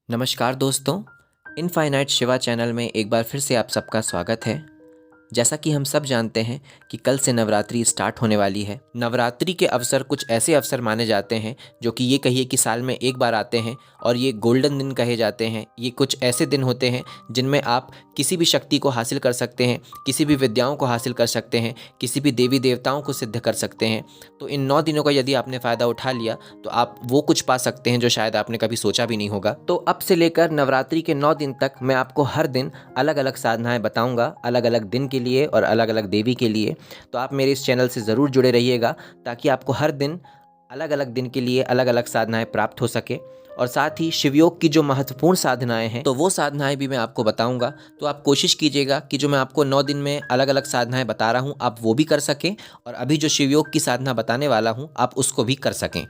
नमस्कार दोस्तों, infinite Shiva channel में एक बार फिर से आप सबका स्वागत है। जैसा कि हम सब जानते हैं कि कल से नवरात्रि स्टार्ट होने वाली है। नवरात्रि के अवसर कुछ ऐसे अवसर माने जाते हैं जो कि ये कहिए कि साल में एक बार आते हैं और ये गोल्डन दिन कहे जाते हैं। ये कुछ ऐसे दिन होते हैं जिनमें आप किसी भी शक्ति को हासिल कर सकते हैं, किसी भी विद्याओं को हासिल कर सकते हैं, किसी भी देवी देवताओं को सिद्ध कर सकते हैं। तो इन 9 दिनों का यदि आपने फ़ायदा उठा लिया तो आप वो कुछ पा सकते हैं जो शायद आपने कभी सोचा भी नहीं होगा। तो अब से लेकर नवरात्रि के 9 दिन तक मैं आपको हर दिन अलग अलग साधनाएं बताऊंगा, अलग अलग दिन के लिए और अलग अलग देवी के लिए। तो आप मेरे इस चैनल से ज़रूर जुड़े रहिएगा ताकि आपको हर दिन अलग अलग दिन के लिए अलग अलग साधनाएं प्राप्त हो सके। और साथ ही शिवयोग की जो महत्वपूर्ण साधनाएं हैं तो वो साधनाएं भी मैं आपको बताऊंगा। तो आप कोशिश कीजिएगा कि जो मैं आपको 9 दिन में अलग अलग साधनाएं बता रहा हूं आप वो भी कर सकें, और अभी जो शिवयोग की साधना बताने वाला हूं आप उसको भी कर सकें।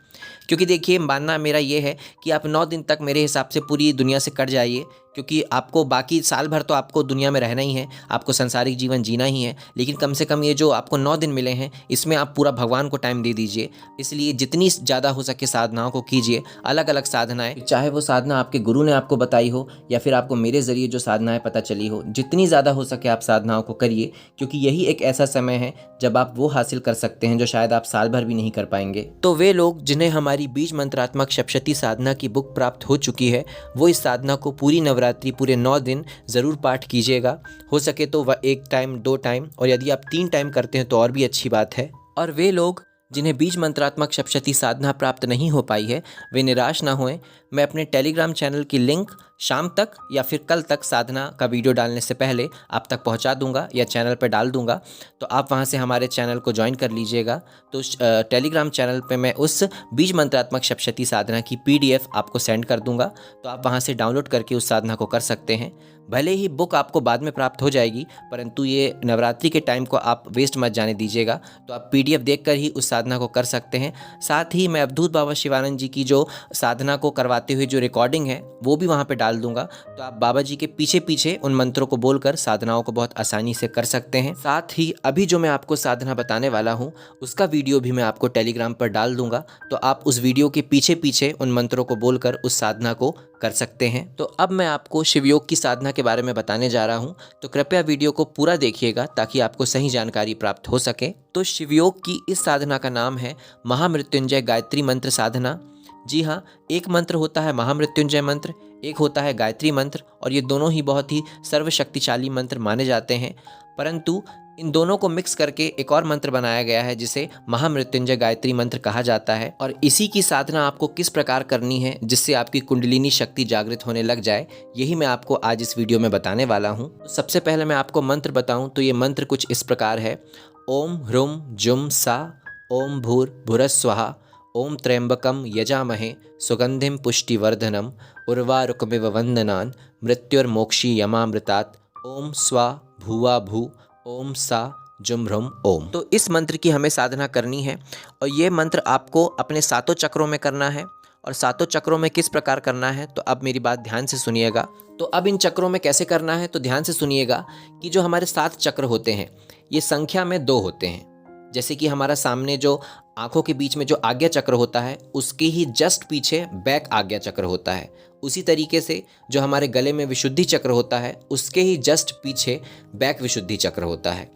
क्योंकि देखिए, मानना मेरा ये है कि आप 9 दिन तक मेरे हिसाब से पूरी दुनिया से कट जाइए, क्योंकि आपको बाकी साल भर तो आपको दुनिया में रहना ही है, आपको सांसारिक जीवन जीना ही है। लेकिन कम से कम ये जो आपको 9 दिन मिले हैं इसमें आप पूरा भगवान को टाइम दे दीजिए। इसलिए जितनी ज़्यादा हो सके साधनाओं को कीजिए, अलग अलग साधनाएं, चाहे वो साधना आपके गुरु ने आपको बताई हो या फिर आपको मेरे ज़रिए जो साधनाएं पता चली हो, जितनी ज़्यादा हो सके आप साधनाओं को करिए। क्योंकि यही एक ऐसा समय है जब आप वो हासिल कर सकते हैं जो शायद आप साल भर भी नहीं कर पाएंगे। तो वे लोग जिन्हें हमारी बीज मंत्रात्मक सप्तशती साधना की बुक प्राप्त हो चुकी है वो इस साधना को पूरी नवरात्रि पूरे 9 दिन ज़रूर पाठ कीजिएगा। हो सके तो वह 1 टाइम 2 टाइम, और यदि आप 3 टाइम करते हैं तो और भी अच्छी बात है। और वे लोग जिन्हें बीज मंत्रात्मक सप्तशती साधना प्राप्त नहीं हो पाई है वे निराश ना होएं। मैं अपने टेलीग्राम चैनल की लिंक शाम तक या फिर कल तक साधना का वीडियो डालने से पहले आप तक पहुंचा दूंगा या चैनल पर डाल दूंगा। तो आप वहां से हमारे चैनल को ज्वाइन कर लीजिएगा। तो टेलीग्राम चैनल पे मैं उस बीज मंत्रात्मक सप्तशती साधना की PDF आपको सेंड कर दूंगा। तो आप वहां से डाउनलोड करके उस साधना को कर सकते हैं। भले ही बुक आपको बाद में प्राप्त हो जाएगी, परंतु ये नवरात्रि के टाइम को आप वेस्ट मत जाने दीजिएगा। तो आप PDF देखकर ही उस साधना को कर सकते हैं। साथ ही मैं अवधूत बाबा शिवानंद जी की जो साधना को करवाते हुए जो रिकॉर्डिंग है वो भी वहाँ पे डाल दूंगा। तो आप बाबा जी के पीछे पीछे उन मंत्रों को बोलकर साधनाओं को बहुत आसानी से कर सकते हैं। साथ ही अभी जो मैं आपको साधना बताने वाला हूँ उसका वीडियो भी मैं आपको टेलीग्राम पर डाल दूंगा। तो आप उस वीडियो के पीछे पीछे उन मंत्रों को बोलकर उस साधना को कर सकते हैं। तो अब मैं आपको शिवयोग की साधना के बारे में बताने जा रहा हूं, तो कृपया वीडियो को पूरा देखिएगा ताकि आपको सही जानकारी प्राप्त हो सके। तो शिवयोग की इस साधना का नाम है महामृत्युंजय गायत्री मंत्र साधना। जी हाँ, एक मंत्र होता है महामृत्युंजय मंत्र, एक होता है गायत्री मंत्र, और ये दोनों ही बहुत ही सर्वशक्तिशाली मंत्र माने जाते हैं। परंतु इन दोनों को मिक्स करके एक और मंत्र बनाया गया है जिसे महामृत्युंजय गायत्री मंत्र कहा जाता है। और इसी की साधना आपको किस प्रकार करनी है जिससे आपकी कुंडलिनी शक्ति जागृत होने लग जाए, यही मैं आपको आज इस वीडियो में बताने वाला हूँ। तो सबसे पहले मैं आपको मंत्र बताऊँ तो ये मंत्र कुछ इस प्रकार है। ओम ह्रूम जुम सा ओम भूर भुरस्वहा ओम त्र्यंबकम यजामहे सुगंधिम पुष्टिवर्धनम उर्वारुकमिव वंदनान मृत्युर्मोक्षी यमामृतात् ओम स्वा भूवा भू ओम सा जुम्भ्रुम ओम। तो इस मंत्र की हमें साधना करनी है, और ये मंत्र आपको अपने 7 चक्रों में करना है। और 7 चक्रों में किस प्रकार करना है तो अब मेरी बात ध्यान से सुनिएगा। तो अब इन चक्रों में कैसे करना है तो ध्यान से सुनिएगा कि जो हमारे 7 चक्र होते हैं ये संख्या में 2 होते हैं। जैसे कि हमारा सामने जो आंखों के बीच में जो आज्ञा चक्र होता है उसके ही जस्ट पीछे बैक आज्ञा चक्र होता है। उसी तरीके से जो हमारे गले में विशुद्धि चक्र होता है उसके ही जस्ट पीछे बैक विशुद्धि चक्र होता है।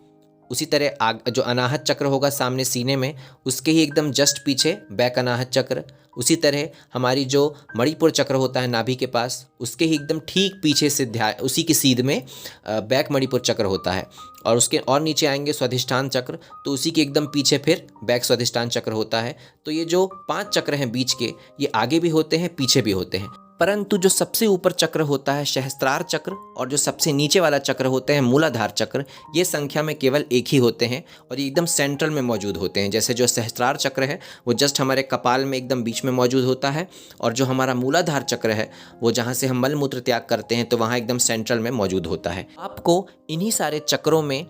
उसी तरह जो अनाहत चक्र होगा सामने सीने में उसके ही एकदम जस्ट पीछे बैक अनाहत चक्र। उसी तरह हमारी जो मणिपुर चक्र होता है नाभि के पास उसके ही एकदम ठीक पीछे से उसी की सीध में बैक मणिपुर चक्र होता है। और उसके और नीचे आएंगे स्वाधिष्ठान चक्र, तो उसी के एकदम पीछे फिर बैक स्वाधिष्ठान चक्र होता है। तो ये जो 5 चक्र हैं बीच के, ये आगे भी होते हैं पीछे भी होते हैं। परंतु जो सबसे ऊपर चक्र होता है सहस्त्रार चक्र, और जो सबसे नीचे वाला चक्र होते हैं मूलाधार चक्र, ये संख्या में केवल एक ही होते हैं और ये एकदम सेंट्रल में मौजूद होते हैं। जैसे जो सहस्त्रार चक्र है वो जस्ट हमारे कपाल में एकदम बीच में मौजूद होता है, और जो हमारा मूलाधार चक्र है वो जहाँ से हम मल मूत्र त्याग करते हैं तो वहाँ एकदम सेंट्रल में मौजूद होता है। आपको इन्हीं सारे चक्रों में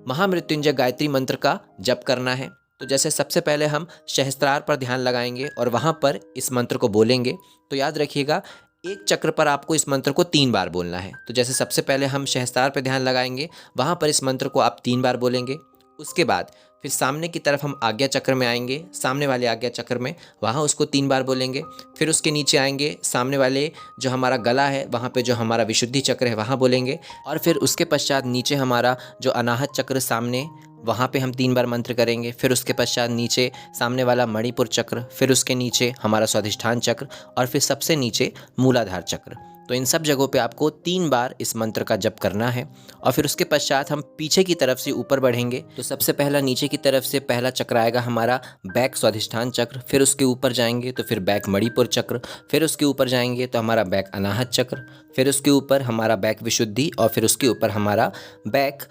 महामृत्युंजय गायत्री मंत्र का जप करना है। तो जैसे सबसे पहले हम सहस्त्रार पर ध्यान लगाएंगे और वहाँ पर इस मंत्र को बोलेंगे। तो याद रखिएगा, एक चक्र पर आपको इस मंत्र को 3 बार बोलना है। तो जैसे सबसे पहले हम सहस्त्रार पर ध्यान लगाएंगे, वहाँ पर इस मंत्र को आप 3 बार बोलेंगे। उसके बाद फिर सामने की तरफ हम आज्ञा चक्र में आएंगे, सामने वाले आज्ञा चक्र में, वहाँ उसको 3 बार बोलेंगे। फिर उसके नीचे आएंगे, सामने वाले जो हमारा गला है वहाँ पे जो हमारा विशुद्धि चक्र है वहाँ बोलेंगे। और फिर उसके पश्चात नीचे हमारा जो अनाहत चक्र सामने, वहाँ पे हम 3 बार मंत्र करेंगे। फिर उसके पश्चात नीचे सामने वाला मणिपुर चक्र, फिर उसके नीचे हमारा स्वाधिष्ठान चक्र और फिर सबसे नीचे मूलाधार चक्र। तो इन सब जगहों पे आपको 3 बार इस मंत्र का जप करना है। और फिर उसके पश्चात हम पीछे की तरफ से ऊपर बढ़ेंगे। तो सबसे पहला नीचे की तरफ से पहला चक्र आएगा हमारा बैक स्वाधिष्ठान चक्र, फिर उसके ऊपर जाएंगे तो फिर बैक मणिपुर चक्र, फिर उसके ऊपर जाएंगे तो हमारा बैक अनाहत चक्र, फिर उसके ऊपर हमारा बैक विशुद्धि और फिर उसके ऊपर हमारा बैक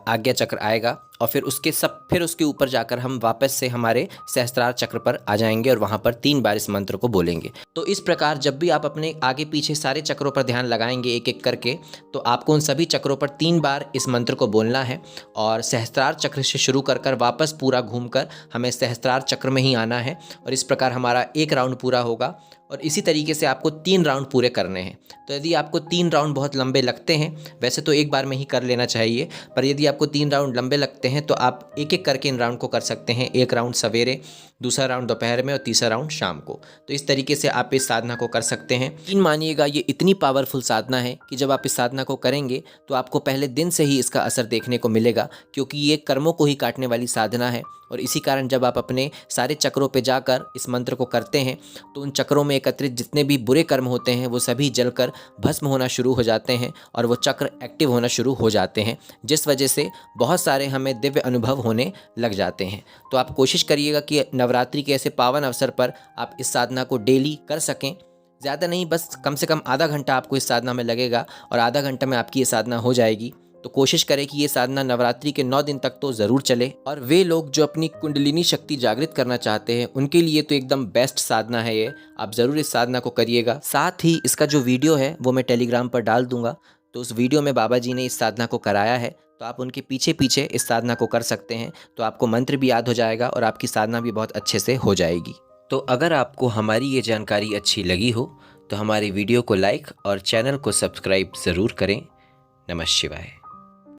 आज्ञा चक्र आएगा। और फिर उसके ऊपर जाकर हम वापस से हमारे सहस्त्रार चक्र पर आ जाएंगे और वहाँ पर 3 बार इस मंत्र को बोलेंगे। तो इस प्रकार जब भी आप अपने आगे पीछे सारे चक्रों पर ध्यान लगाएंगे एक एक करके, तो आपको उन सभी चक्रों पर 3 बार इस मंत्र को बोलना है। और सहस्त्रार चक्र से शुरू कर वापस पूरा घूमकर हमें सहस्त्रार चक्र में ही आना है। और इस प्रकार हमारा 1 राउंड पूरा होगा। और इसी तरीके से आपको 3 राउंड पूरे करने हैं। तो यदि आपको 3 राउंड बहुत लंबे लगते हैं, वैसे तो एक बार में ही कर लेना चाहिए, पर यदि आपको 3 राउंड लंबे लगते हैं तो आप एक एक करके इन राउंड को कर सकते हैं। 1 राउंड सवेरे, दूसरा राउंड दोपहर में और तीसरा राउंड शाम को। तो इस तरीके से आप इस साधना को कर सकते हैं। यकीन मानिएगा ये इतनी पावरफुल साधना है कि जब आप इस साधना को करेंगे तो आपको पहले दिन से ही इसका असर देखने को मिलेगा, क्योंकि ये कर्मों को ही काटने वाली साधना है। और इसी कारण जब आप अपने सारे चक्रों पे जाकर इस मंत्र को करते हैं तो उन चक्रों में एकत्रित जितने भी बुरे कर्म होते हैं वो सभी जलकर भस्म होना शुरू हो जाते हैं और वो चक्र एक्टिव होना शुरू हो जाते हैं, जिस वजह से बहुत सारे हमें दिव्य अनुभव होने लग जाते हैं। तो आप कोशिश करिएगा कि नवरात्रि के ऐसे पावन अवसर पर आप इस साधना को डेली कर सकें। ज़्यादा नहीं, बस कम से कम आधा घंटा आपको इस साधना में लगेगा और आधा घंटा में आपकी ये साधना हो जाएगी। तो कोशिश करें कि ये साधना नवरात्रि के 9 दिन तक तो ज़रूर चले। और वे लोग जो अपनी कुंडलिनी शक्ति जागृत करना चाहते हैं उनके लिए तो एकदम बेस्ट साधना है ये। आप ज़रूर इस साधना को करिएगा। साथ ही इसका जो वीडियो है वो मैं टेलीग्राम पर डाल दूंगा। तो उस वीडियो में बाबा जी ने इस साधना को कराया है, तो आप उनके पीछे पीछे इस साधना को कर सकते हैं। तो आपको मंत्र भी याद हो जाएगा और आपकी साधना भी बहुत अच्छे से हो जाएगी। तो अगर आपको हमारी ये जानकारी अच्छी लगी हो तो हमारी वीडियो को लाइक और चैनल को सब्सक्राइब ज़रूर करें। नमः शिवाय।